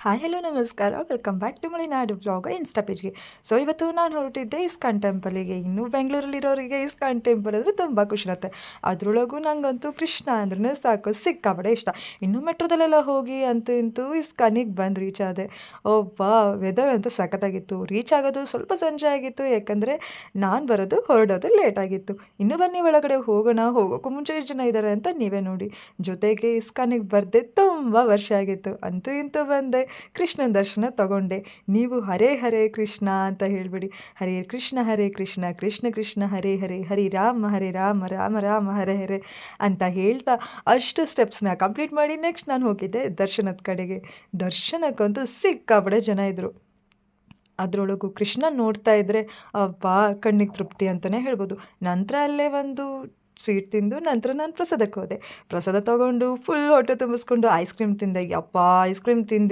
Hi hello ನಮಸ್ಕಾರ welcome back to Malenadu blog insta ಪೇಜ್ಗೆ. So ಇವತ್ತು ನಾನು ಹೊರಟಿದ್ದೆ ಇಸ್ಕಾನ್ ಟೆಂಪಲಿಗೆ. ಇನ್ನು ಬೆಂಗಳೂರಲ್ಲಿರೋರಿಗೆ ಇಸ್ಕಾನ್ ಟೆಂಪಲ್ ಅಂದರೆ ತುಂಬ ಖುಷಿ ಇರುತ್ತೆ. ಅದರೊಳಗೂ ನನಗಂತೂ ಕೃಷ್ಣ ಅಂದ್ರೂ ಸಾಕು, ಸಿಕ್ಕಾಪಟ್ಟೆ ಇಷ್ಟ. ಇನ್ನು ಮೆಟ್ರೋದಲ್ಲೆಲ್ಲ ಹೋಗಿ ಅಂತೂ ಇಂತೂ ಇಸ್ಕಾನಿಗೆ ಬಂದು ರೀಚ್ ಆದೆ. ಒಬ್ಬ ವೆದರ್ ಅಂತೂ ಸಖತ್ತಾಗಿತ್ತು. ರೀಚ್ ಆಗೋದು ಸ್ವಲ್ಪ ಸಂಜೆ ಆಗಿತ್ತು, ಯಾಕಂದರೆ ನಾನು ಬರೋದು ಹೊರಡೋದು ಲೇಟ್ ಆಗಿತ್ತು. ಇನ್ನು ಬನ್ನಿ ಒಳಗಡೆ ಹೋಗೋಣ. ಹೋಗೋಕ್ಕೂ ಮುಂಚೆ ಎಷ್ಟು ಜನ ಇದ್ದಾರೆ ಅಂತ ನೀವೇ ನೋಡಿ. ಜೊತೆಗೆ ಇಸ್ಕಾನಿಗೆ ಬರದೆ ತುಂಬ ವರ್ಷ ಆಗಿತ್ತು. ಅಂತೂ ಇಂತೂ ಬಂದೆ, ಕೃಷ್ಣನ ದರ್ಶನ ತಗೊಂಡೆ. ನೀವು ಹರೇ ಹರೇ ಕೃಷ್ಣ ಅಂತ ಹೇಳಿಬಿಡಿ. ಹರೇ ಕೃಷ್ಣ ಕೃಷ್ಣ ಕೃಷ್ಣ ಹರೇ ಹರೇ, ಹರಿ ರಾಮ ರಾಮ ರಾಮ ಹರೇ ಹರೇ ಅಂತ ಹೇಳ್ತಾ ಅಷ್ಟು ಸ್ಟೆಪ್ಸ್ನ ಕಂಪ್ಲೀಟ್ ಮಾಡಿ ನೆಕ್ಸ್ಟ್ ನಾನು ಹೋಗಿದ್ದೆ ದರ್ಶನದ ಕಡೆಗೆ. ದರ್ಶನಕ್ಕಂತೂ ಸಿಕ್ಕಾಪಡೆ ಜನ ಇದ್ದರು. ಅದರೊಳಗೂ ಕೃಷ್ಣ ನೋಡ್ತಾ ಇದ್ದರೆ ಅಬ್ಬಾ ಕಣ್ಣಿಗೆ ತೃಪ್ತಿ ಅಂತಲೇ ಹೇಳ್ಬೋದು. ನಂತರ ಅಲ್ಲೇ ಒಂದು ಸ್ವೀಟ್ ತಿಂದು ನಂತರ ನಾನು ಪ್ರಸಾದಕ್ಕೆ ಹೋದೆ. ಪ್ರಸಾದ ತೊಗೊಂಡು ಫುಲ್ ಹೊಟ್ಟೆ ತುಂಬಿಸ್ಕೊಂಡು ಐಸ್ ಕ್ರೀಮ್ ತಿಂದೆ. ಯಪ್ಪ, ಐಸ್ ಕ್ರೀಮ್ ತಿಂದಿದ್ದು